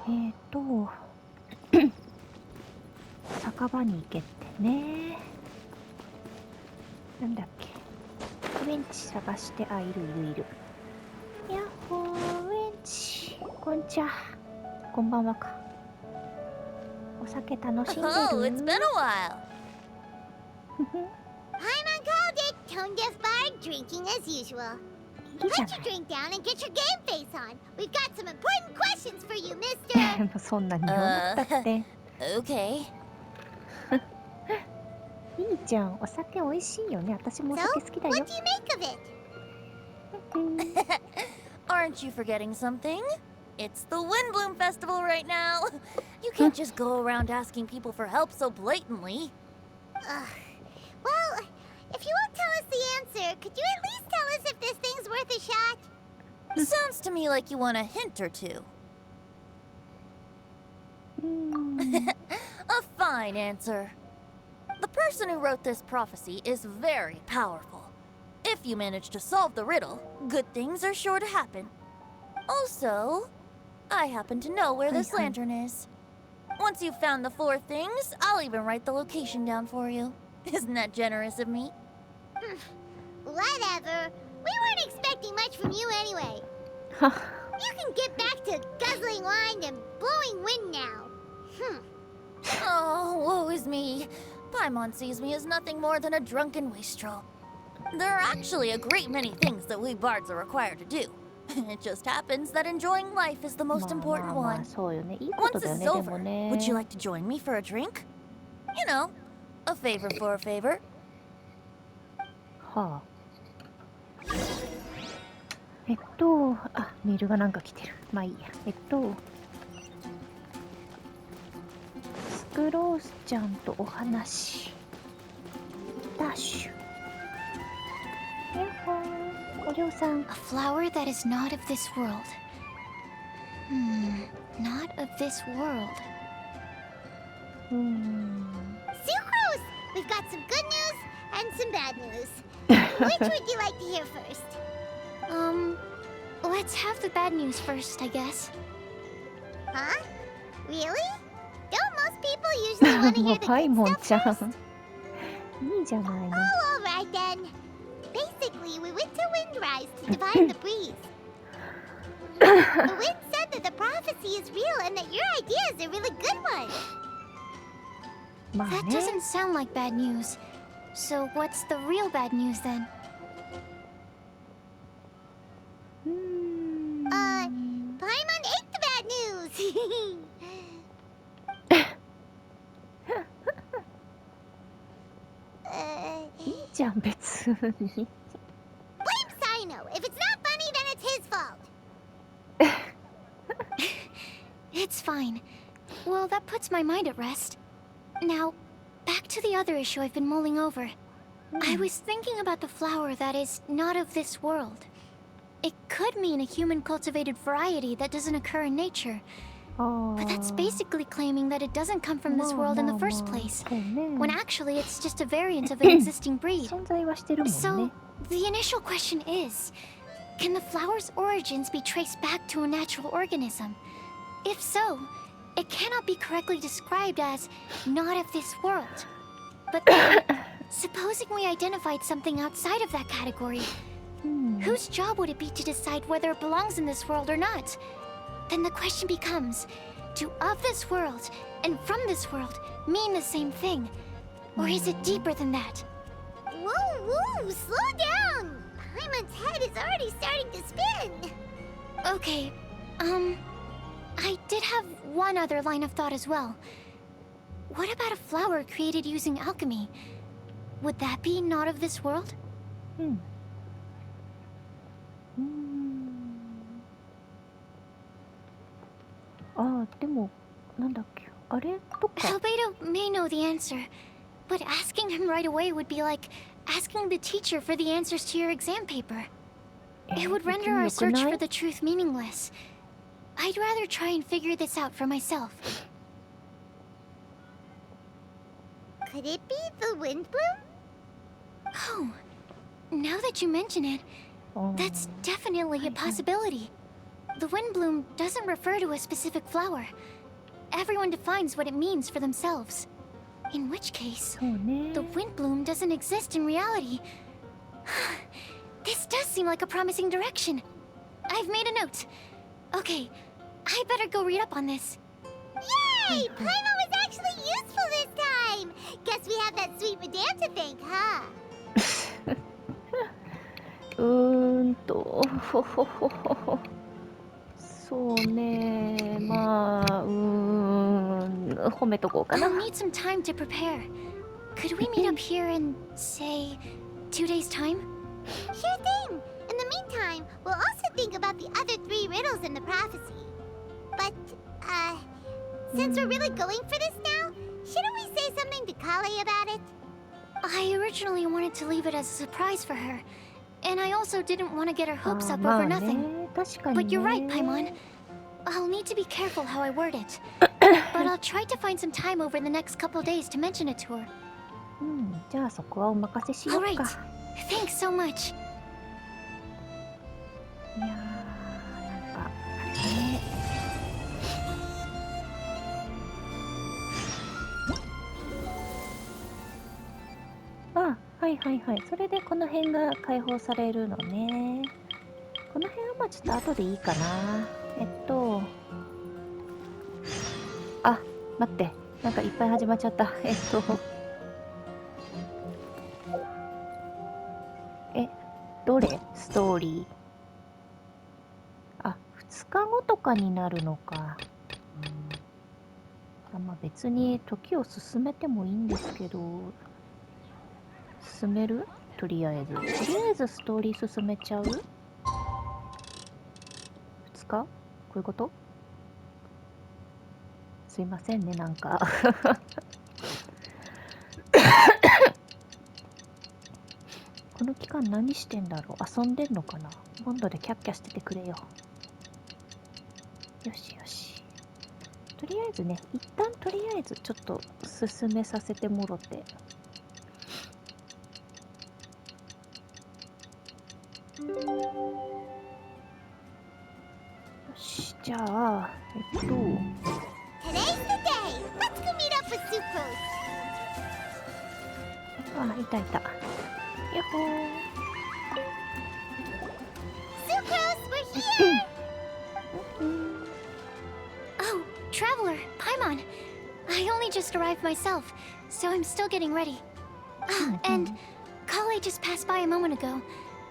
えっと、酒場に行けってね。なんだっけ。ウェンチ探して、あ、いるいるいる。やっほー、ウェンチ。こんちゃ。こんばんはか。お酒楽しんでる？ Oh, it's been a while. Paimon called it Tone Deaf Bard drinking as usual. いいじゃ Put な your い。 drink down and get your game face on. We've got some important questions for you, mister. そんなに言わなくたって。Okay. いいじゃん。お酒美味しいよね。私もお So, 酒好きだよ what。do you make of it? Aren't you forgetting something? It's the Windbloom Festival right now. You can't just go around asking people for help so blatantly. Well, if you won't tell us the answer, could you at least tell us if this thing's worth a shot? Sounds to me like you want a hint or two. うーん A fine answer. The person who wrote this prophecy is very powerful. If you manage to solve the riddle, good things are sure to happen. Also, I happen to know where this Hi, hi. lantern is. Once you've found the 4 things, I'll even write the location down for you. Isn't that generous of me? Whatever. We weren't expecting much from you anyway. は You can get back to guzzling wine and blowing wind now. Oh, woe is me. Paimon sees me as nothing more than a drunken wastrel. There are actually a great many things that we bards are required to do. It just happens that enjoying life is the most まあ important まあまあ one. そうよね。いいこと Once だよ this ね、 is で over, もね。 would you like to join me for a drink? You know, a favor for a favor. はあ。あ、メールがなんか来てる。まあいいや。スクロースちゃんとお話。ダッシュ。やっほー。お嬢さん。 A flower that is not of this world. Not of this world. うーん。 Sucrose! We've got some good news and some bad news. Which would you like to hear first? Let's have the bad news first, I guess. Huh? Really? Don't most people usually want to も hear う the パイ good モン stuff ちゃ first? ん。いいじゃないの。 Oh, alright then. Basically, we went to Windrise to divine the breeze. The wind said that the prophecy is real and that your idea is a really good one. まあ That ね。 doesn't sound like bad news. So what's the real bad news then? うーん。 Paimon ate the bad news. いいじゃん、別に。 Blame Sino. If it's not funny, then it's his fault. It's fine. Well, that puts my mind at rest. Now, back to the other issue I've been mulling over. I was thinking about the flower that is not of this world. It could mean a human-cultivated variety that doesn't occur in nature, あ but that's ー basically claiming that it doesn't come from this まあ world in ま the あ first まあ place, そうね。 when actually it's just a variant of an existing breed. 存在はしてるもん So, ね。 the initial question is, can the flower's origins be traced back to a natural organism? If so, it cannot be correctly described as not of this world. But then, supposing we identified something outside of that category, うん。 whose job would it be to decide whether it belongs in this world or not? Then the question becomes, do of this world and from this world mean the same thing? Or is it deeper than that? Whoa, whoa, slow down. Paimon's head is already starting to spin. Okay, I did have one other line of thought as well. What about a flower created using alchemy? Would that be not of this world? うん。うーん。ああ、でも、なんだっけ。あれとか。 Albedo may know the answer, but asking him right away would be like asking the teacher for the answers to your exam paper. It would 別 render に our よく search な for い？ the truth meaningless. I'd rather try and figure this out for myself. Could it be the wind bloom? Oh, now that you mention it, あー that's definitely a possibility. the wind bloom doesn't refer to a specific flower. Everyone defines what it means for themselves. In which case, そうね the wind bloom doesn't exist in reality. This does seem like a promising direction. I've made a note. Okay, I better go read up on this. Yay! Paimon was actually useful this time! Guess we have that sweet madame to thank, huh? ほほほほほそうねまあ褒めとこうかな I'll need some time to prepare. Could we meet up here in, say, 2 days' time? Sure thing! In the meantime, we'll also think about the other 3 riddles in the prophecy. But, since we're really going for this now, shouldn't we say something to Kale about it? I originally wanted to leave it as a surprise for her, and I also didn't want to get her hopes up ま over あ nothing. ね確かにね But you're right, Paimon. I'll need to be careful how I word it. But I'll try to find some time over the next couple days to mention it to her. うんじゃあそこはお任せしよう Alright. か Thanks so much. いやーなんかあれねあはいはいはいそれでこの辺が解放されるのねこの辺はまあちょっと後でいいかなあ待ってなんかいっぱい始まっちゃったどれストーリーあ2日後とかになるのかまあ別に時を進めてもいいんですけど進めるとりあえずストーリー進めちゃう 2 日こういうことすいませんねなんかこの期間何してんだろう遊んでんのかな今度でキャッキャしててくれよよしよしとりあえずね一旦とりあえずちょっと進めさせてもろてよしじゃあToday's the day! Let's go meet up with Sucrose! あいたいたやっほー Sucrose, we're here! Oh, Traveler, Paimon. I only just arrived myself, so I'm still getting ready. Ah, and Kale just passed by a moment ago.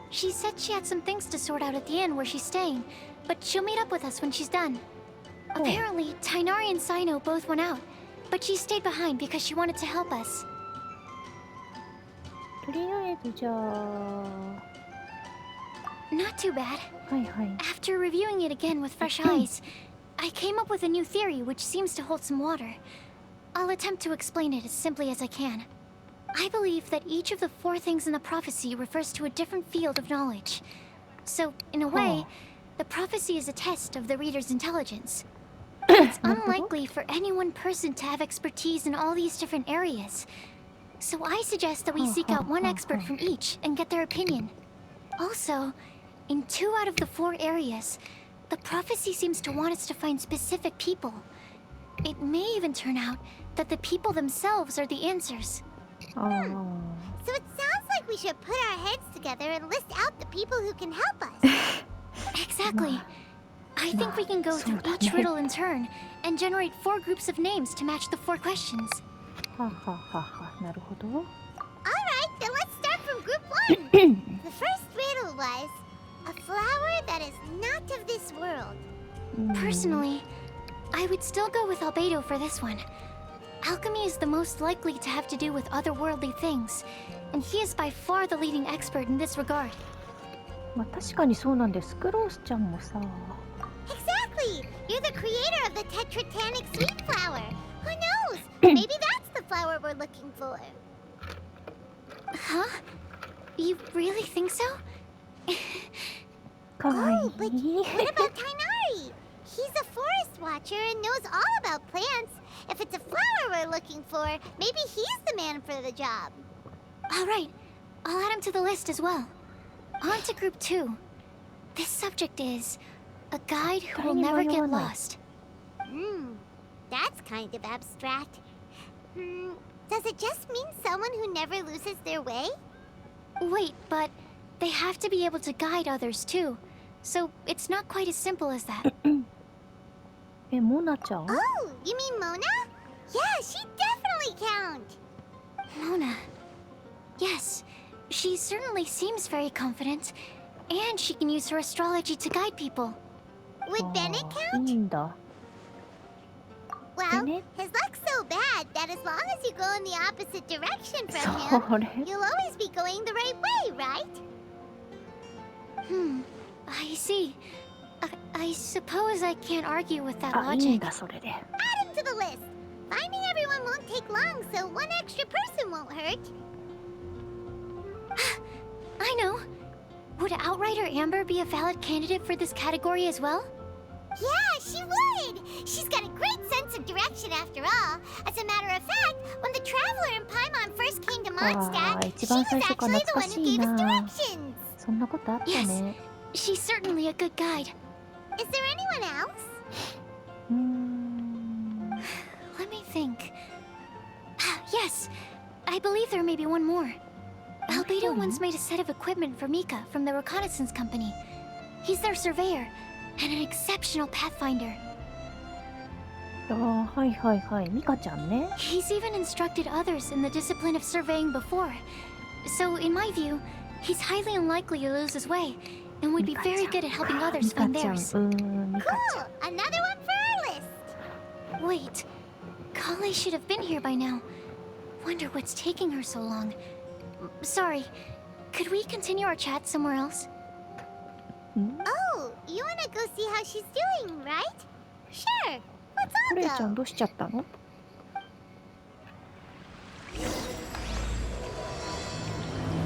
She said she had some things to sort out at the inn where she's staying, but she'll meet up with us when she's done. Apparently, Tainari and Sino both went out, but she stayed behind because she wanted to help us. とりあえずじゃあ Not too bad. はいはい After reviewing it again with fresh eyes, I came up with a new theory which seems to hold some water. I'll attempt to explain it as simply as I can. I believe that each of the 4 things in the prophecy refers to a different field of knowledge. So, in a way, the prophecy is a test of the reader's intelligence. It's unlikely for any one person to have expertise in all these different areas. So I suggest that we seek out one expert from each and get their opinion. Also, in 2 out of the 4 areas, the prophecy seems to want us to find specific people. It may even turn out that the people themselves are the answers. あー So it sounds like we should put our heads together and list out the people who can help us. Exactly. I think we can go through each riddle in turn and generate 4 groups of names to match the 4 questions. ははははなるほど Alright, then let's start from group 1. The first riddle was a flower that is not of this world. Personally, I would still go with Albedo for this one. Alchemy is the most likely to have to do with otherworldly things, and he is by far the leading expert in this regard. まあ確かにそうなんですクロースちゃんもさ Exactly! You're the creator of the Tetratanic sweet flower. Who knows? Maybe that's the flower we're looking for. Huh? You really think so? かわい Oh, but い what about Tainari? He's a forest watcher and knows all about plants. If it's a flower we're looking for, maybe he's the man for the job. Alright, I'll add him to the list as well. On to group 2. This subject is A guide who will 誰にも never 言わ get ない。 lost. That's kind of abstract. Does it just mean someone who never loses their way? Wait, but they have to be able to guide others too. So it's not quite as simple as that. え、モナちゃん Oh, you mean Mona? Yeah, she'd definitely count. Mona. Yes, she certainly seems very confident. And she can use her astrology to guide people. Would あ Bennett ー count? いいんだ。 Well, Bennett? his luck's so bad that as long as you go in the opposite direction from そ him, れ you'll always be going the right way, right? I see. I suppose I can't argue with that あ、いいん logic. だ、それで。 Add him to the list. Finding everyone won't take long, so one extra person won't hurt. I know. Would Outrider Amber be a valid candidate for this category as well? Yeah, she would! She's got a great sense of direction after all. As a matter of fact, when the Traveler and Paimon first came to Mondstadt, 一 she 番 was 最初か actually 懐 the か one し who い gave us な。 directions. そんなことあったね。 She's certainly a good guide. Is there anyone else? うーん。 Let me think. Yes, I believe there may be one more. Albedo once made a set of equipment for Mika from the reconnaissance company. He's their surveyor and an exceptional pathfinder. あー、はいはいはい。ミカちゃんね。 He's even instructed others in the discipline of surveying before. So, in my view, he's highly unlikely to lose his way and would be very good at helping ミ others カ find ちゃん。 theirs. ミカちゃ Cool! ん。 Another one for our list. Wait, Kale should have been here by now. Wonder what's taking her so long. Sorry, could we continue our chat somewhere else? Oh, you wanna go see how she's doing, right? Sure. クレイ Let's ちゃ all ん go. どうしちゃったの？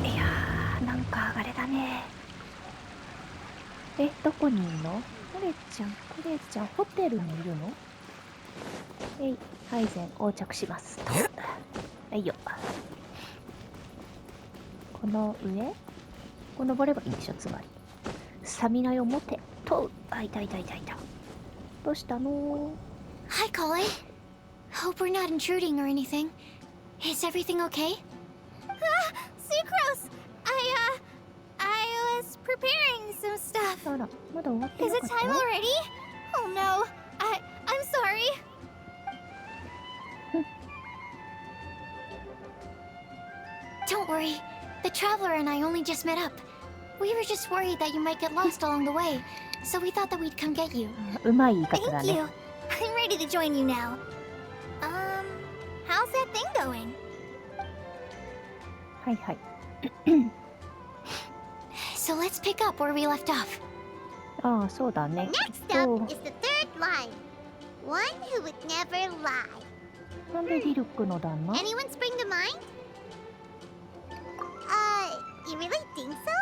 いやー、なんかあれだね。え、どこにいんの？クレイちゃん、ホテルにいるの？えい、配膳横着します。はいよ。この上？ここ登ればいいでしょ、つまり。スタミナよ持て。と、あ、いた。どうしたの？ Hi, Kale. Hope we're not intruding or anything. Is everything okay? Sucrose! I was preparing some stuff. あら、まだ終わって Is な it かっ time た？ already? Oh no. I'm sorry. Don't worry. The Traveler and I only just met up. We were just worried that you might get lost along the way, so we thought that we'd come get you. うまい言い方だ Thank ね。 you. I'm ready to join you now. How's that thing going? はいはい。 So let's pick up where we left off. ああ、そうだね。 Next up is the third line. One who would never lie. なんでリルクの旦那？ Anyone spring to mind? You really think so?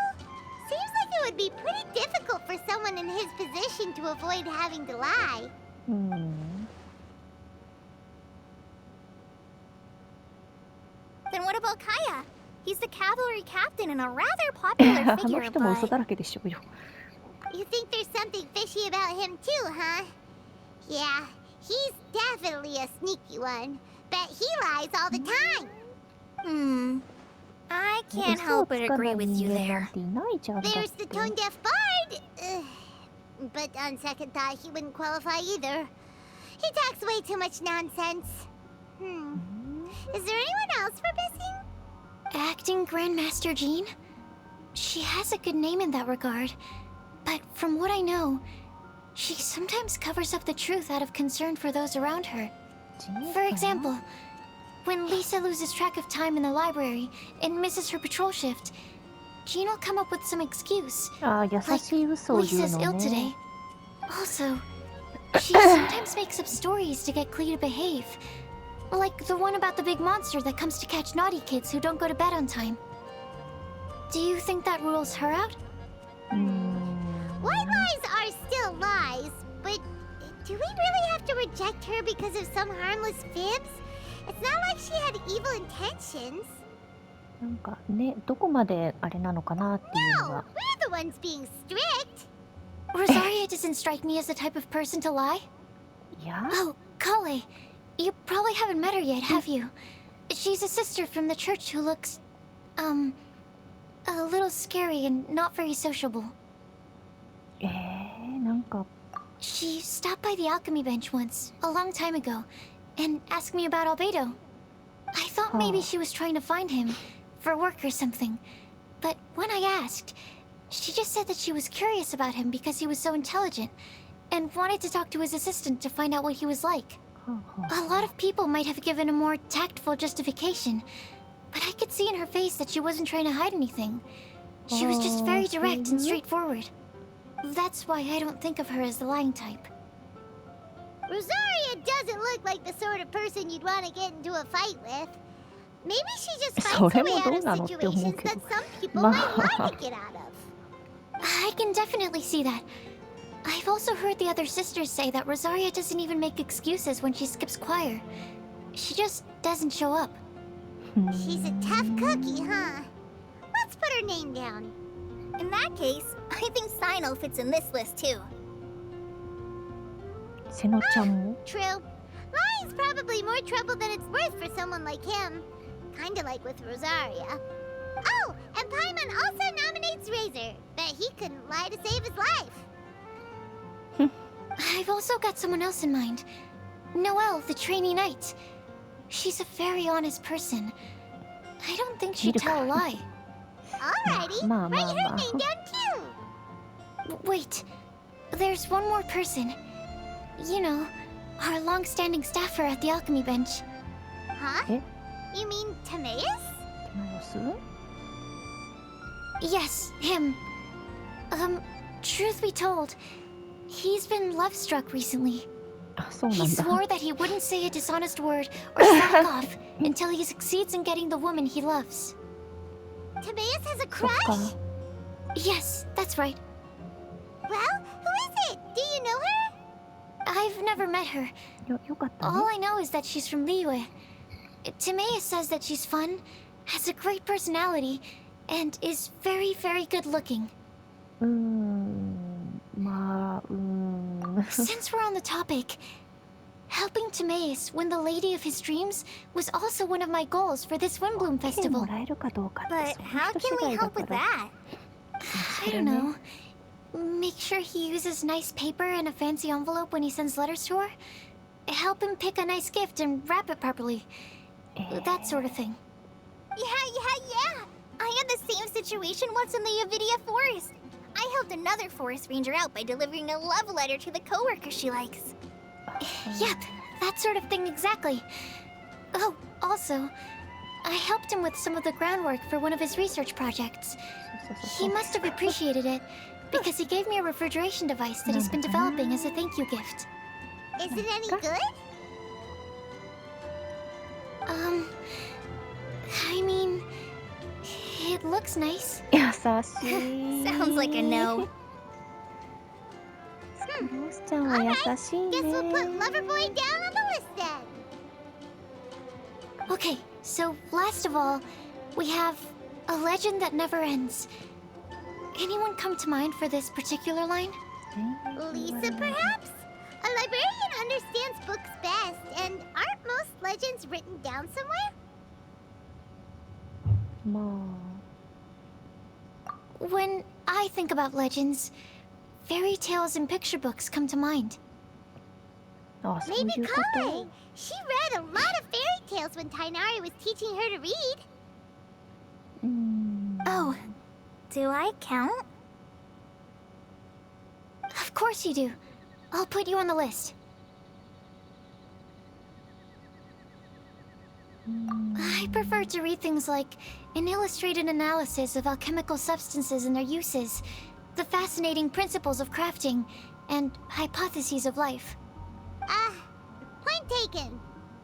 Seems like it would be pretty difficult for someone in his position to avoid having to lie. うーん。 Then what about Kaya? He's the cavalry captain and a rather popular あの figure, 人も嘘 but だらけでしょうよ。 You think there's something fishy about him too, huh? Yeah, he's definitely a sneaky one. Bet he lies all the time. I 嘘 can't を help but つかな agree い with 人 you 間なん there. ていないじゃんだっ There's て。 the tone deaf bard. But on second thought, he wouldn't qualify either. He talks way too much nonsense. Is there anyone else we're missing? Acting Grandmaster Jean? She has a good name in that regard. But from what I know, she sometimes covers up the truth out of concern for those around her. For example, when Lisa loses track of time in the library and misses her patrol shift, Jean will come up with some excuse. ああ、優しい嘘を言う Lisa's の ill ね today.。Also, she sometimes makes up stories to get Klee to behave. Like the one about the big monster that comes to catch naughty kids who don't go to bed on time. Do you think that rules her out? うーん。 White lies are still lies, but do we really have to reject her because of some harmless fibs? It's not like she had evil intentions. なんかね、どこまであれなのかなっていうの No, が。 we're the ones being strict. Rosaria doesn't strike me as the type of person to lie. いや Oh, Kale. You probably haven't met her yet, have you? She's a sister from the church who looks, a little scary and not very sociable. なんか She stopped by the alchemy bench once, a long time ago, and asked me about Albedo. I thought maybe she was trying to find him, for work or something. But when I asked, she just said that she was curious about him because he was so intelligent, and wanted to talk to his assistant to find out what he was like. はあは A lot of people might have given a more tactful justification, but I could see in her face that she wasn't trying to hide anything. She was just very direct and straightforward. That's why I don't think of her as the lying type. Rosaria doesn't look like the sort of person you'd want to get into a fight with. Maybe she just そ fights れ her も way どう out な of のって思う situations けど that some people ま might あ want to get out of. I can definitely see that. I've also heard the other sisters say that Rosaria doesn't even make excuses when she skips choir. She just doesn't show up. うん She's a tough cookie, huh? Let's put her name down. In that case, I think Sino fits in this list too. 瀬野ちゃんも True. Lying's probably more trouble than it's worth for someone like him. Kinda like with Rosaria. Oh, and Paimon also nominates Razor, but he couldn't lie to save his life. I've also got someone else in mind. Noelle, the trainee knight. She's a very honest person. I don't think she'd tell a lie. Alrighty, まあま write あ her まあ name down too. Wait, there's one more person. You know, our long-standing staffer at the alchemy bench. Huh? Eh? You mean Timaeus? テマヨス Yes, him. Truth be told, he's been love-struck recently. あそうな He んだ swore that he wouldn't say a dishonest word or slack off until he succeeds in getting the woman he loves. Timaeus has a そっ crush? か Yes, that's right. Well, who is it? Do you know her? I've never met her. よかったね All I know is that she's from Liyue. Timaeus says that she's fun, has a great personality, and is very, very good looking. まあSince we're on the topic, helping Timaeus win the lady of his dreams was also one of my goals for this Windbloom 手 Festival. もらえるかどうかって But その how 人 can 次 we 第だ help か with ら that? I don't know. Make sure he uses nice paper and a fancy envelope when he sends letters to her. Help him pick a nice gift and wrap it properly. That sort of thing. Yeah. I had the same situation once in the Avidia Forest. I helped another forest ranger out by delivering a love letter to the coworker she likes. Yep, that sort of thing exactly. Oh, also, I helped him with some of the groundwork for one of his research projects. そうそうそう He must have appreciated it, because he gave me a refrigeration device that he's been developing as a thank you gift. Is it any good? I mean, it looks nice. 優しい Sounds like a no. ロースちゃんは優しい Guess we'll put ね Loverboy down on the list then. Okay, so last of all, we have a legend that never ends. Anyone come to mind for this particular line? Lisa, perhaps? A librarian understands books best, and aren't most legends written down somewhere? ま When I think about legends, fairy tales and picture books come to mind. あそうい Maybe うこ Kale. She read a lot of fairy tales when Tainari was teaching her to read. と Oh, do I count? Of course you do. I'll put you on the list. I prefer to read things like an illustrated analysis of alchemical substances and their uses, the fascinating principles of crafting, and hypotheses of life. Point taken.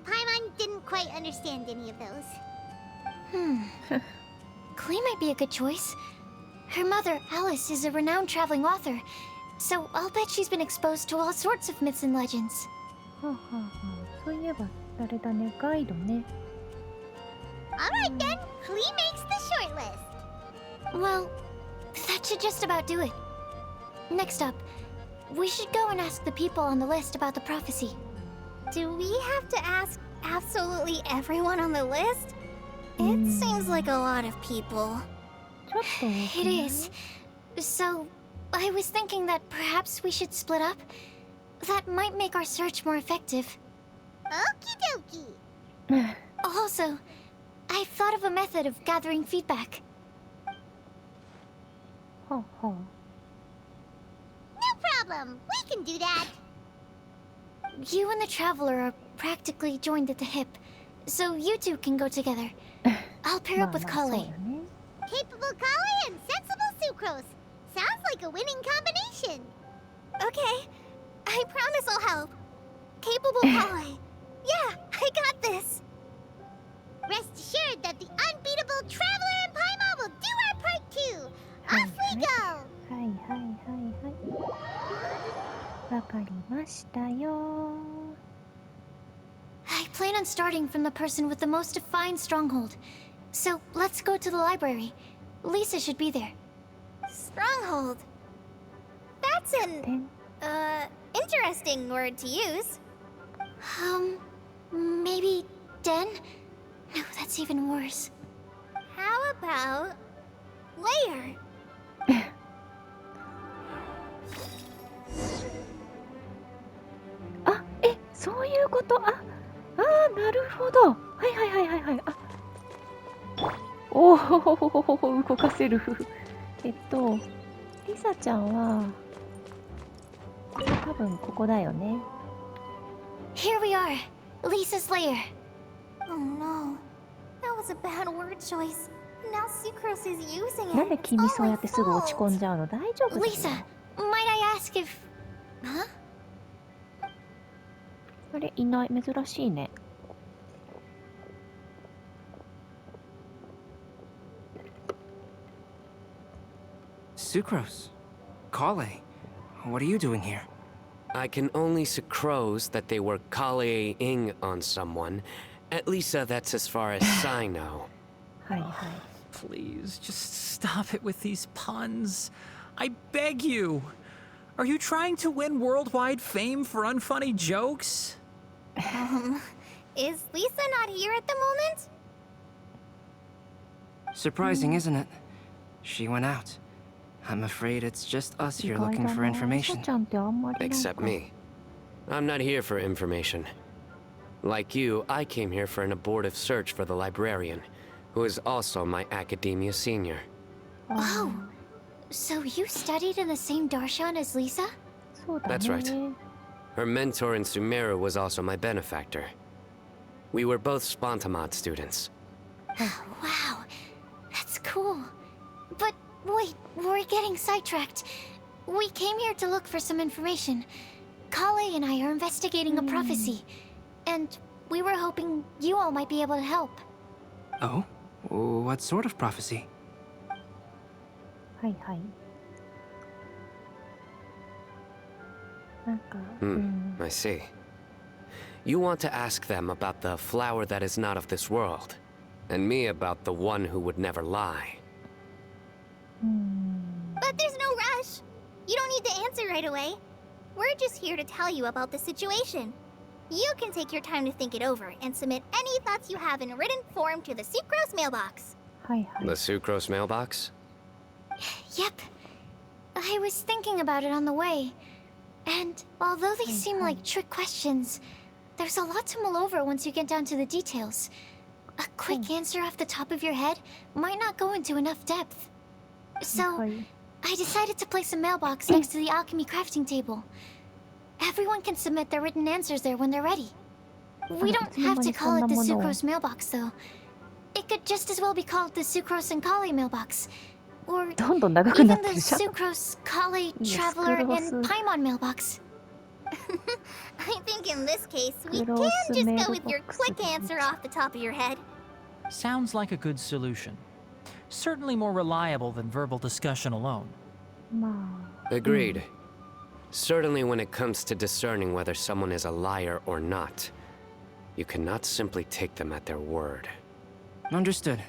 Paimon didn't quite understand any of those. Klee might be a good choice. Her mother, Alice, is a renowned traveling author, so I'll bet she's been exposed to all sorts of myths and legends. はあはあはあそういえばあれだねガイドね Alright then, Klee makes the shortlist. Well, that should just about do it. Next up, we should go and ask the people on the list about the prophecy. Do we have to ask absolutely everyone on the list? It seems like a lot of people. ちょっと多く It ない is. So, I was thinking that perhaps we should split up. That might make our search more effective. Okie dokie. Also, I've thought of a method of gathering feedback. ほうほう No problem. We can do that. You and the Traveler are practically joined at the hip, so you two can go together. I'll pair ま up あ with まあそう Kale. よね Capable Kale and sensible Sucrose. Sounds like a winning combination. Okay, I promise I'll help. Capable Kale. Yeah, I got this. Rest assured that the unbeatable Traveler and Paimon will do our part too. Off we go. はいはいはいはいわかりましたよ I plan on starting from the person with the most defined stronghold. So, let's go to the library. Lisa should be there. Stronghold. That's an, てん interesting word to use. Maybe Den? No, that's even worse. How about layer? あそういうことなるほどはいはいはいはいはいおお動かせるリサちゃんは多分ここだよね Here we are. Lisa's lair. Oh no. That was a bad word choice. Now Sucrose is using it. なんで It's 君 all そうや my ってすぐ落ち込ん fault. じゃうの大丈夫だよ Lisa, might I ask if... Huh? あれいない珍しいね Sucrose. Kale. What are you doing here? I can only sucrose that they were Kale-ing on someone. At least that's as far as I know. はいはい Please, just stop it with these puns. I beg you. Are you trying to win worldwide fame for unfunny jokes? Is Lisa not here at the moment? Surprising, isn't it? She went out. I'm afraid it's just us 意 here 外 looking だ for なリサ information. ちゃんってあんまりなんか Except me. I'm not here for information. Like you, I came here for an abortive search for the librarian, who is also my academia senior. Oh, so you studied in the same darshan as Lisa? そうだね That's right. Her mentor in Sumeru was also my benefactor. We were both Spontamod students. Wow, that's cool. But wait, we're getting sidetracked. We came here to look for some information. Kale and I are investigating a prophecy, and we were hoping you all might be able to help. Oh? What sort of prophecy? はいはいなんか I see. You want to ask them about the flower that is not of this world, and me about the one who would never lie. But there's no rush. You don't need to answer right away. We're just here to tell you about the situation. You can take your time to think it over and submit any thoughts you have in written form to the Sucrose mailbox. はいはい The Sucrose mailbox? Yep. I was thinking about it on the way. And although they seem like trick questions, there's a lot to mull over once you get down to the details. A quick answer off the top of your head might not go into enough depth. は So, い I decided to place a mailbox next to the alchemy crafting table. Everyone can submit their written answers there when they're ready. We don't have to call it the Sucrose mailbox, though. It could just as well be called the Sucrose and Kale mailbox. Or どんどん長くな even って the るじゃん Sucrose, Kale, Yes, Traveler, and Sucrose. Paimon mailbox. I think in this case, we Sucrose can just go with your mailbox. quick answer off the top of your head. Sounds like a good solution. Certainly more reliable than verbal discussion alone. まあ Agreed. Certainly when it comes to discerning whether someone is a liar or not, you cannot simply take them at their word. Understood.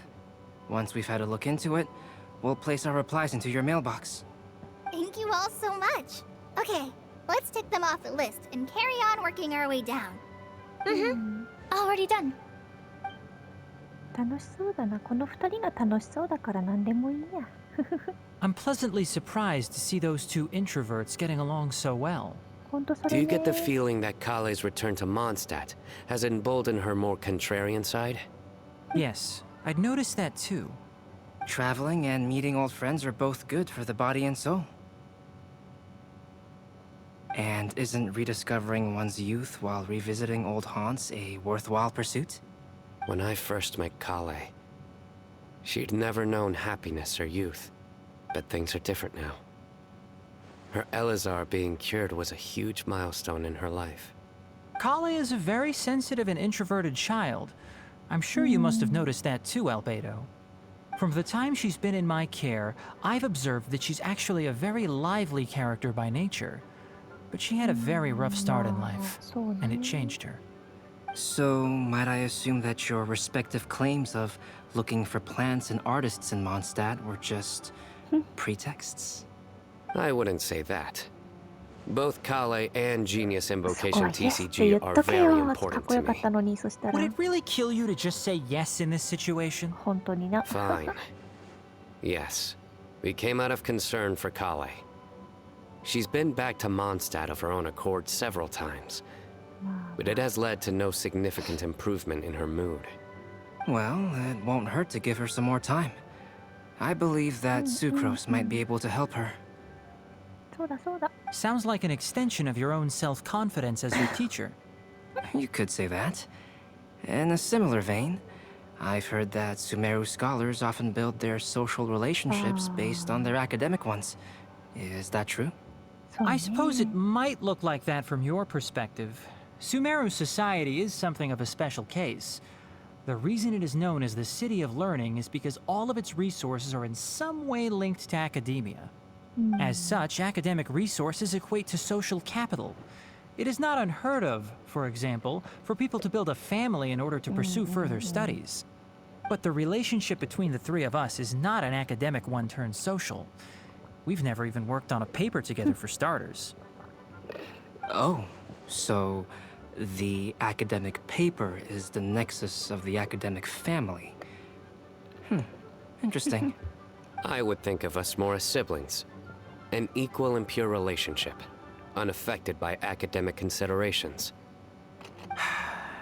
Once we've had a look into it, we'll place our replies into your mailbox. Thank you all so much. Okay, Let's tick them off the list and carry on working our way down. Already done. 楽しそうだな。この2人が楽しそうだから何でもいいや。 I'm pleasantly surprised to see those two introverts getting along so well. ほんとそ Do れ you ね。 get the feeling that Kale's return to Mondstadt has emboldened her more contrarian side? Yes, I'd noticed that too. Traveling and meeting old friends are both good for the body and soul. And isn't rediscovering one's youth while revisiting old haunts a worthwhile pursuit? When I first met Kale, she'd never known happiness or youth. But things are different now. Her Elazar being cured was a huge milestone in her life. Kale is a very sensitive and introverted child. I'm sure you must have noticed that too, Albedo. From the time she's been in my care, I've observed that she's actually a very lively character by nature. But she had a very rough start in life, and it changed her. So, might I assume that your respective claims of looking for plants and artists in Mondstadt were just pretexts? I wouldn't say that. Both Kale and Genius そこ Invocation は yes って TCG 言っ are とけ very よ。かっ important こよ to か me. ったのに、そした Would ら it really kill you to just say yes in this situation? 本当にな。 Fine. Yes, we came out of concern for Kale. She's been back to Mondstadt of her own accord several times, ま but it has led to no significant improvement in her mood. Well, it won't hurt to give her some more time. I believe that Sucrose might be able to help her. あ、そうだそうだ。 Sounds like an extension of your own self-confidence as your teacher. You could say that. In a similar vein, I've heard that Sumeru scholars often build their social relationships based on their academic ones. Is that true? そうね I suppose it might look like that from your perspective. Sumeru Society is something of a special case. The reason it is known as the City of Learning is because all of its resources are in some way linked to academia. As such, academic resources equate to social capital. It is not unheard of, for example, for people to build a family in order to pursue further studies. But the relationship between the three of us is not an academic one turned social. We've never even worked on a paper together for starters. Oh, so the academic paper is the nexus of the academic family. Interesting. I would think of us more as siblings. An equal and pure relationship, unaffected by academic considerations.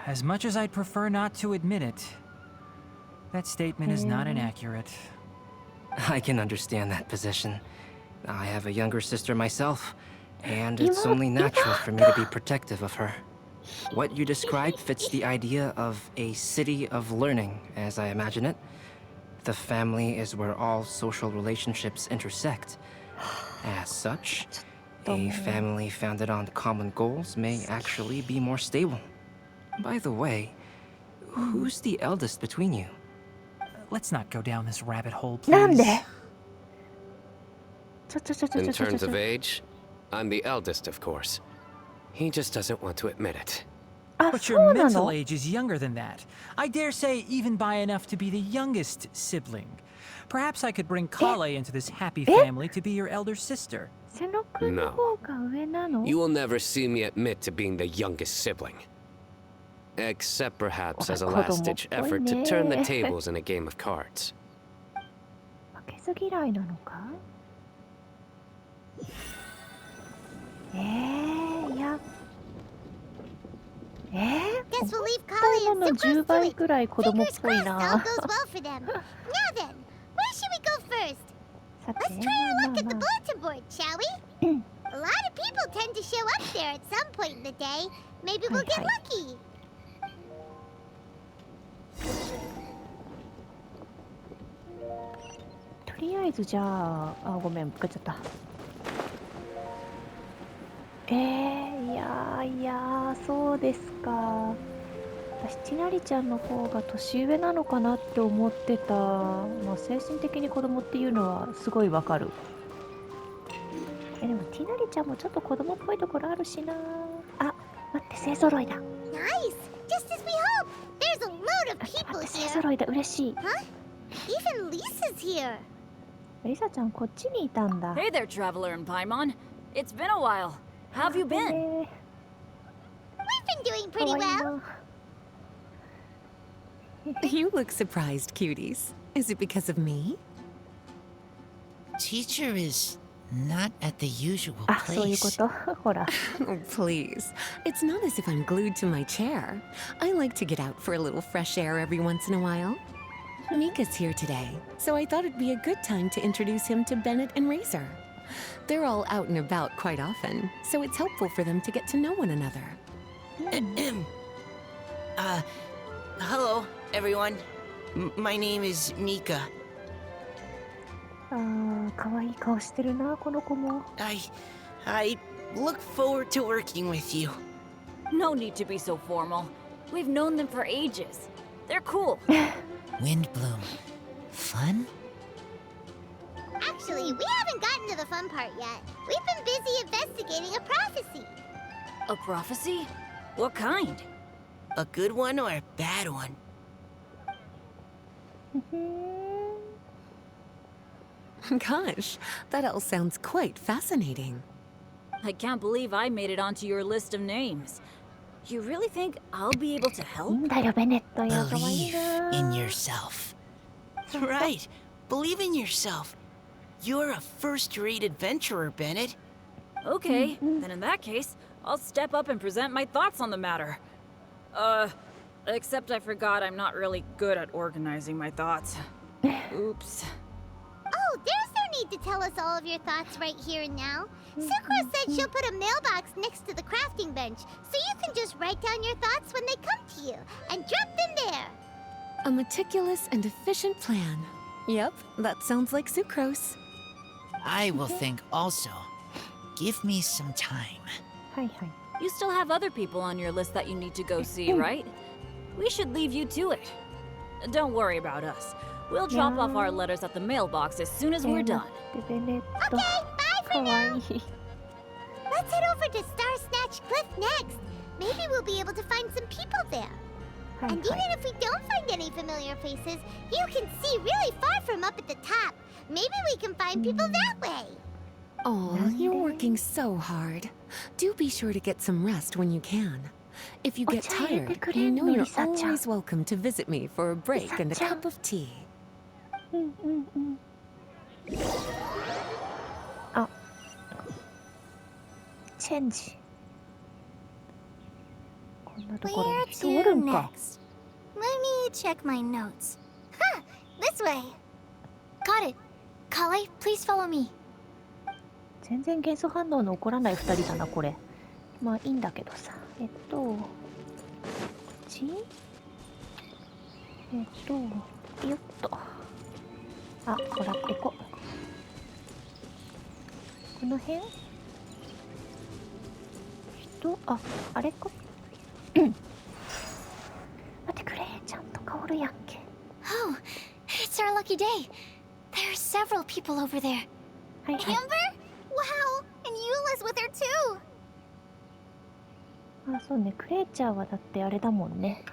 As much as I'd prefer not to admit it, that statement is not inaccurate. I can understand that position. I have a younger sister myself, and it's only natural for me to be protective of her. What you described fits the idea of a city of learning, as I imagine it. The family is where all social relationships intersect. As such, a family founded on common goals may actually be more stable. By the way, who's the eldest between you? Let's not go down this rabbit hole, なんで please. ちょちょちょちょ In ちょちょ terms ちょ of age, I'm the eldest, of course. He just doesn't want to admit it. あ、 But そ your うな mental の age is younger than that. I dare say even by enough to be the youngest sibling. Perhaps I could bring Kale into this happy family to be your elder sister. 瀬野くんの方が上なの You will never see me admit to being the youngest sibling. Except perhaps as a last-ditch effort to turn the tables in a game of cards. 負けず嫌いなのかいやお Guess we'll leave た Kali の and の Sucrose 10 to 倍 it. くらい子供っ Fingers ぽい crossed all な goes well for them. Now then, where should we go first? さて Let's try ま our あ luck at ま the あま bulletin board, shall we? A lot of people tend to show up there at some point in the day. Maybe we'll get Hi. lucky. とりあえずじゃあごめんぶっかっちゃったいやそうですか私ちなりちゃんの方が年上なのかなって思ってた、まあ、精神的に子供っていうのはすごいわかるでもティナリちゃんもちょっと子供っぽいところあるしなあ待って勢揃いだ Nice! Just as we hoped. There's a load of 待 people って勢 here. 揃いだ嬉しい Even Lisa's here. リサちゃんこっちにいたんだ Hey there, Traveler in Paimon. It's been a while. How have you been? We've been doing か pretty わいい well. な。 You look surprised, cuties. Is it because of me? Teacher is not at the usual あ、そういうこ place. とほら。 Oh, please. It's not as if I'm glued to my chair. I like to get out for a little fresh air every once in a while. Mika's here today, so I thought it'd be a good time to introduce him to Bennett and Razor. They're all out and about quite often, so it's helpful for them to get to know one another. Hello, everyone. My name is Mika. あー、かわいい顔してるな、この子も。 I look forward to working with you. No need to be so formal. We've known them for ages. They're cool. Windbloom. Fun? Actually, we haven't gotten to the fun part yet. We've been busy investigating a prophecy. A prophecy? What kind? A good one or a bad one? Gosh, that all sounds quite fascinating. I can't believe I made it onto your list of names. You really think I'll be able to いい help? んだよ、ベネットよ。かわいい Believe な。 in yourself. Right. Believe in yourself. You're a first-rate adventurer, Bennett. Okay, then in that case, I'll step up and present my thoughts on the matter. Except I forgot I'm not really good at organizing my thoughts. Oops. Oh, there's no need to tell us all of your thoughts right here and now. Sakura said she'll put a mailbox next to the crafting bench, so you can just write down your thoughts when they come to you, and drop them there. A meticulous and efficient plan. Yep, that sounds like sucrose. I will think also. Give me some time. はいはい。 You still have other people on your list that you need to go see, right? We should leave you to it. Don't worry about us. We'll drop off our letters at the mailbox as soon as we're done. で、ベネット。 Okay, bye か for わ now. いい。 Let's head over to Star Snatch Cliff next. Maybe we'll be able to find some people there. はい And は even い。 if we don't find any familiar faces, you can see really far from up at the top. Maybe we can find people that way. Oh, you're working so hard. Do be sure to get some rest when you can. If you get tired, you know you're always welcome to visit me for a break and a cup of tea. うんうんうん。あ。チェンジ。こんなところ Where に人おる to んか。 next? Let me check my notes. Huh, this way. Got it. Kale, please follow me. 全然元素反応の起こらない2人だな、これ。まあいいんだけどさ。こっちよっと。あ、もらってこ。この辺あ、あれか。待ってくれ、ちゃんと香るやんけ。 Oh, it's our lucky day. There are several people over there. はいはい。 Amber? Wow, and Eula's with her too. あ、そうね、クレイチャーはだってあれだもんね。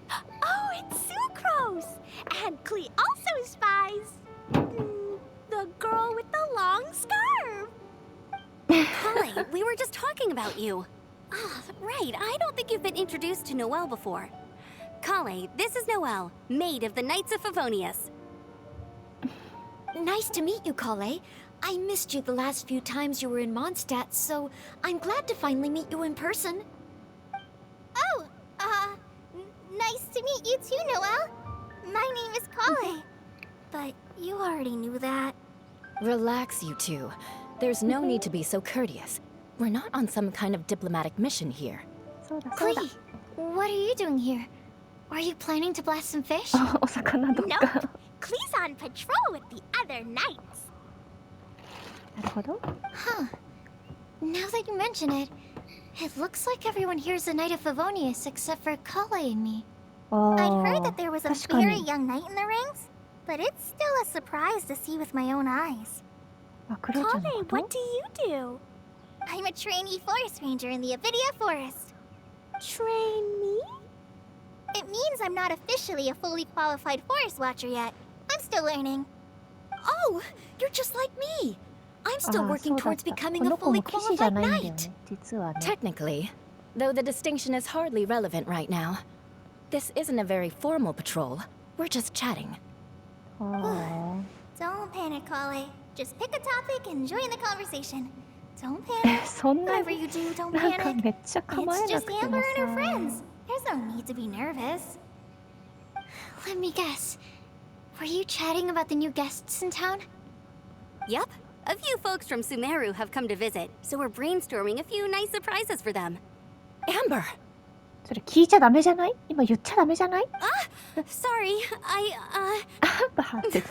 Oh, it's Sucrose! And Klee also spies. The girl with the long scarf. Kale, we were just talking about you. Ah, right. I don't think you've been introduced to Noelle before. Kale, this is Noelle, maid of the Knights of Favonius. Nice to meet you, Kale. I missed you the last few times you were in Mondstadt, so I'm glad to finally meet you in person. Oh, nice to meet you too, Noelle. My name is Kale. But you already knew that. Relax, you two. There's no need to be so courteous. We're not on some kind of diplomatic mission here. そうだそうだ。 Klee, what are you doing here? Are you planning to blast some fish? あ、お魚どっか。 Klee's on patrol with the other knights. なるほど。 Huh. Now that you mention it, it looks like everyone here is a Knight of Favonius except for Kale and me. あ I'd ー heard that there was a 確か very に。 young knight in the rings, but it's still a surprise to see with my own eyes. あ、クレイちゃんの Kale, こと what do you do? I'm a trainee forest ranger in the Avidia Forest. Trainee? It means I'm not officially a fully qualified forest watcher yet. I'm still learning. Oh, you're just like me. I'm still ああ、 working そうだっ towards た。 becoming こ a の子も fully 騎士じゃ qualified ないんだよ knight. ね、実はね。 Technically, though the distinction is hardly relevant right now. This isn't a very formal patrol. We're just chatting. は Don't panic, Kale. Just pick a topic and join the conversation. Don't あ。 panic. そんな Whatever に you do, don't なんか panic. めっちゃ構え It's な just くても Amber and her さ。 friends. There's no need to be nervous. Let me guess. Were you chatting about the new guests in town? Yup. A few folks from Sumeru have come to visit, so we're brainstorming a few nice surprises for them. Amber! それ聞いちゃダメじゃない？今言っちゃダメじゃない？ Sorry, あんばーって。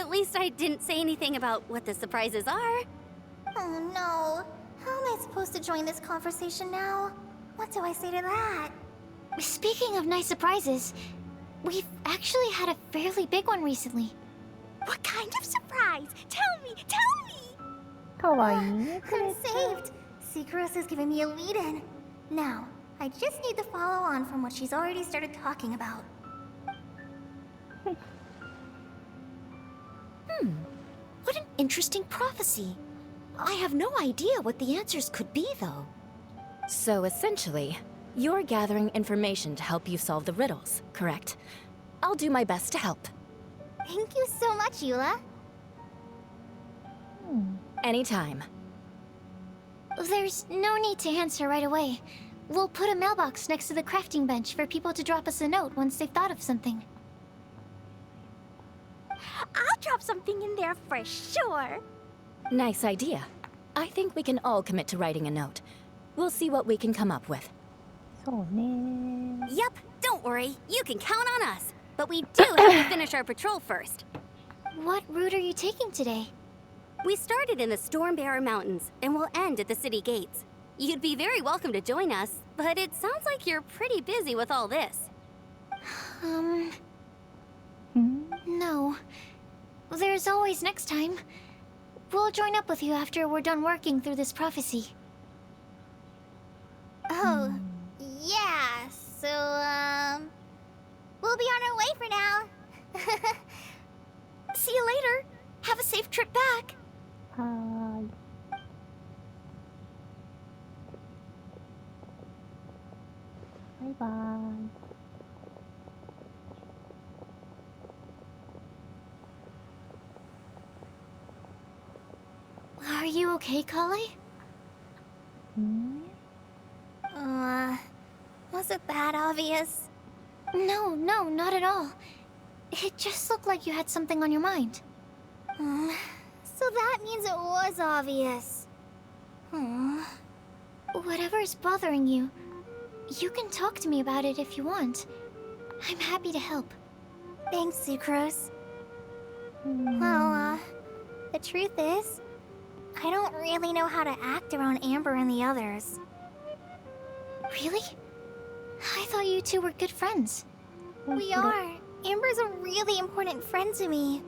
at least I didn't say anything about what the surprises are. Oh no. How am I supposed to join this conversation now? What do I say to that? Speaking of nice surprises, we've actually had a fairly big one recently. What kind of surprise? Tell me, tell me! かわいいね、クレ I'm ちゃん。 saved. Secret is giving me a lead-in. Now, I just need to follow on from what she's already started talking about. What an interesting prophecy. I have no idea what the answers could be, though. So essentially, you're gathering information to help you solve the riddles, correct? I'll do my best to help. Thank you so much, Eula. Anytime. There's no need to answer right away. We'll put a mailbox next to the crafting bench for people to drop us a note once they've thought of something. I'll drop something in there for sure. Nice idea. I think we can all commit to writing a note. We'll see what we can come up with. そうね。 Yup, don't worry, you can count on us. But we do have to finish our patrol first. What route are you taking today? We started in the Stormbearer Mountains, and we'll end at the city gates. You'd be very welcome to join us, but it sounds like you're pretty busy with all this. No. There's always next time. We'll join up with you after we're done working through this prophecy. Oh, yeah. So, we'll be on our way for now. See you later. Have a safe trip back. はーい。バイバーイ。Are you okay, Kale? Was it that obvious? No, not at all. It just looked like you had something on your mind. So that means it was obvious. Whatever's bothering you, you can talk to me about it if you want. I'm happy to help. Thanks, Sucrose. Well, the truth is, I don't really know how to act around Amber and the others. Really? I thought you two were good friends. We are. Amber's a really important friend to me.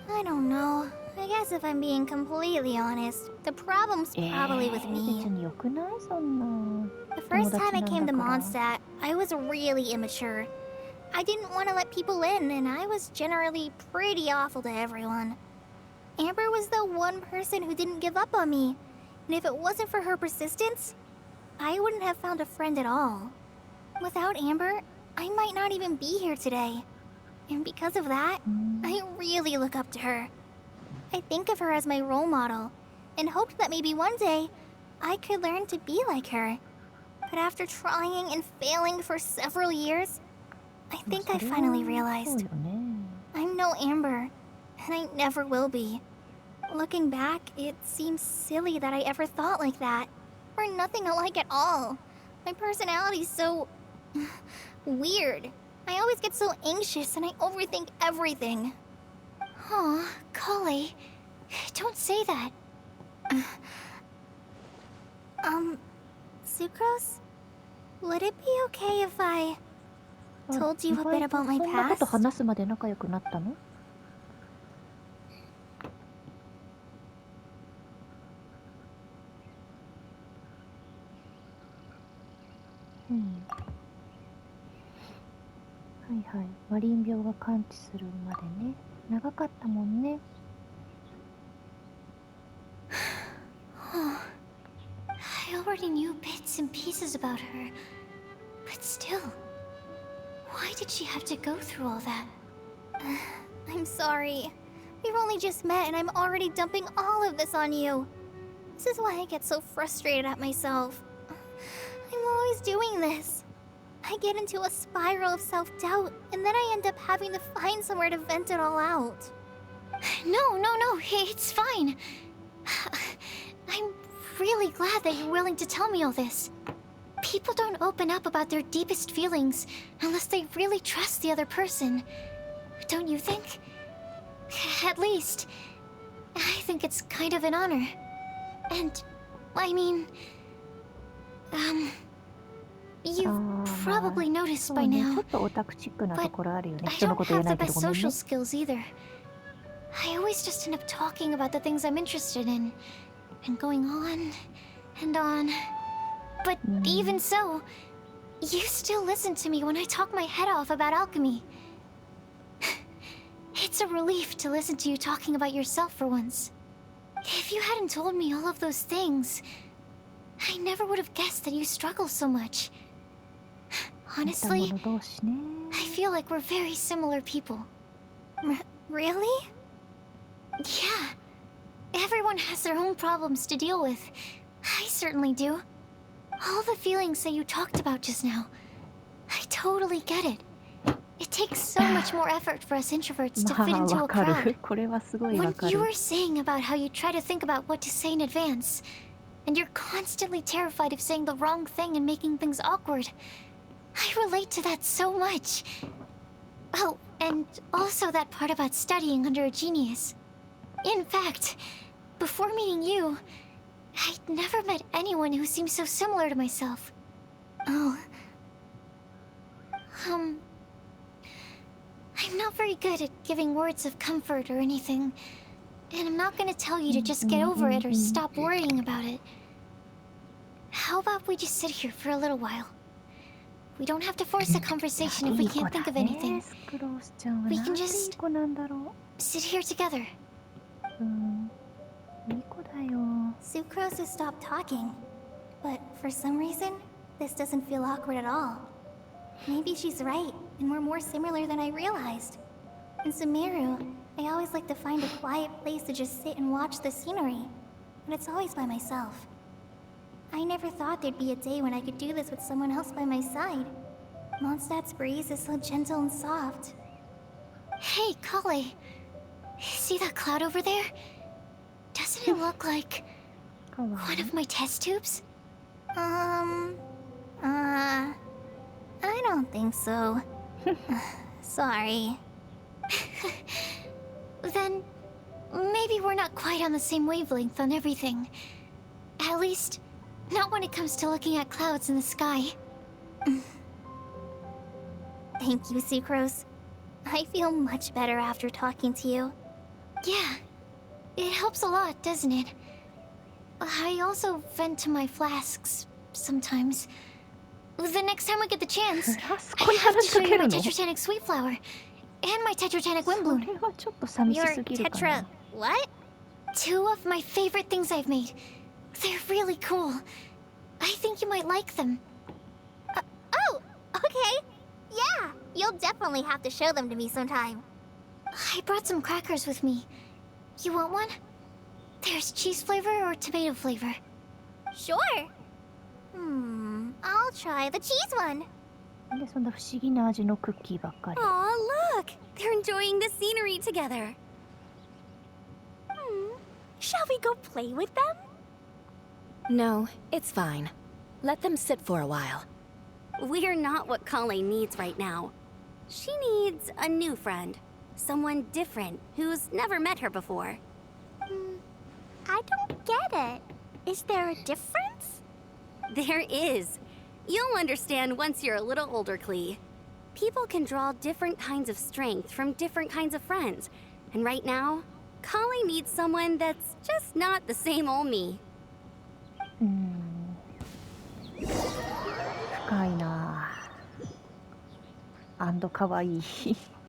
I don't know. I guess if I'm being completely honest, the problem's probably with 別 me. に良くないそんな。 The first time I 友達 came な to んだから。 Mondstadt, I was really immature. I didn't want to let people in, and I was generally pretty awful to everyone. Amber was the one person who didn't give up on me, and if it wasn't for her persistence, I wouldn't have found a friend at all. Without Amber, I might not even be here today. And because of that, I really look up to her. I think of her as my role model, and hoped that maybe one day I could learn to be like her. But after trying and failing for several years, I think I finally realized I'm no Amber, and I never will be. Looking back, it seems silly that I ever thought like that. We're nothing alike at all. My personality's so weird. I always get so anxious and I overthink everything. Aw, Kale. Don't say that. Sucrose? Would it be okay if I told you a bit about my そんなこと past? 話すまで仲良くなったの？はいはい。マリン病が完治するまでね。長かったもんね。already knew bits and pieces about her. But still, why did she have to go through all that? I'm sorry. We've only just met and I'm already dumping all of this on you. This is why I get so frustrated at myself. I'm always doing this. I get into a spiral of self-doubt, and then I end up having to find somewhere to vent it all out. No, it's fine. I'm really glad that you're willing to tell me all this. People don't open up about their deepest feelings unless they really trust the other person. Don't you think? At least, I think it's kind of an honor. And, I mean... You've probably noticed by now, but I don't have the best social skills either. I always just end up talking about the things I'm interested in, and going on and on. But even so, you still listen to me when I talk my head off about alchemy. It's a relief to listen to you talking about yourself for once. If you hadn't told me all of those things, I never would have guessed that you struggle so much. Honestly, I feel like we're very similar people. Really? Yeah. Everyone has their own problems to deal with. I certainly do. All the feelings that you talked about just now, I totally get it. It takes so much more effort for us introverts to fit into a crowd. When you were saying about how you try to think about what to say in advance, and you're constantly terrified of saying the wrong thing and making things awkward, I relate to that so much. Oh, and also that part about studying under a genius. In fact, before meeting you, I'd never met anyone who seemed so similar to myself. Oh. I'm not very good at giving words of comfort or anything, and I'm not gonna tell you to just get over it or stop worrying about it. How about we just sit here for a little while? We don't have to force a conversation if we can't think of anything. We can just sit here together. Sucrose has stopped talking, but for some reason, this doesn't feel awkward at all. Maybe she's right, and we're more similar than I realized. In Sumeru, I always like to find a quiet place to just sit and watch the scenery, but it's always by myself. I never thought there'd be a day when I could do this with someone else by my side. Mondstadt's breeze is so gentle and soft. Hey, Kale. See that cloud over there? Doesn't it look like one of my test tubes? I don't think so. Sorry. Then maybe we're not quite on the same wavelength on everything. At least, not when it comes to looking at clouds in the sky. Thank you, Sucrose. I feel much better after talking to you. Yeah, it helps a lot, doesn't it? I also vent to my flasks sometimes. The next time I get the chance, I have to show you my Tetrotanic Sweet Flower and my Tetrotanic Windbloom. Your Tetra... what? 2 of my favorite things I've made. They're really cool. I think you might like them. Oh, okay. Yeah, you'll definitely have to show them to me sometime. I brought some crackers with me. You want one? There's cheese flavor or tomato flavor. Sure. I'll try the cheese one. Aw, look! They're enjoying the scenery together. Shall we go play with them? No, it's fine. Let them sit for a while. We're not what Kale needs right now. She needs a new friend. Someone different, who's never met her before. I don't get it. Is there a difference? There is. You'll understand once you're a little older, Klee. People can draw different kinds of strength from different kinds of friends. And right now, Kale needs someone that's just not the same old me. 深いなぁ。可愛い。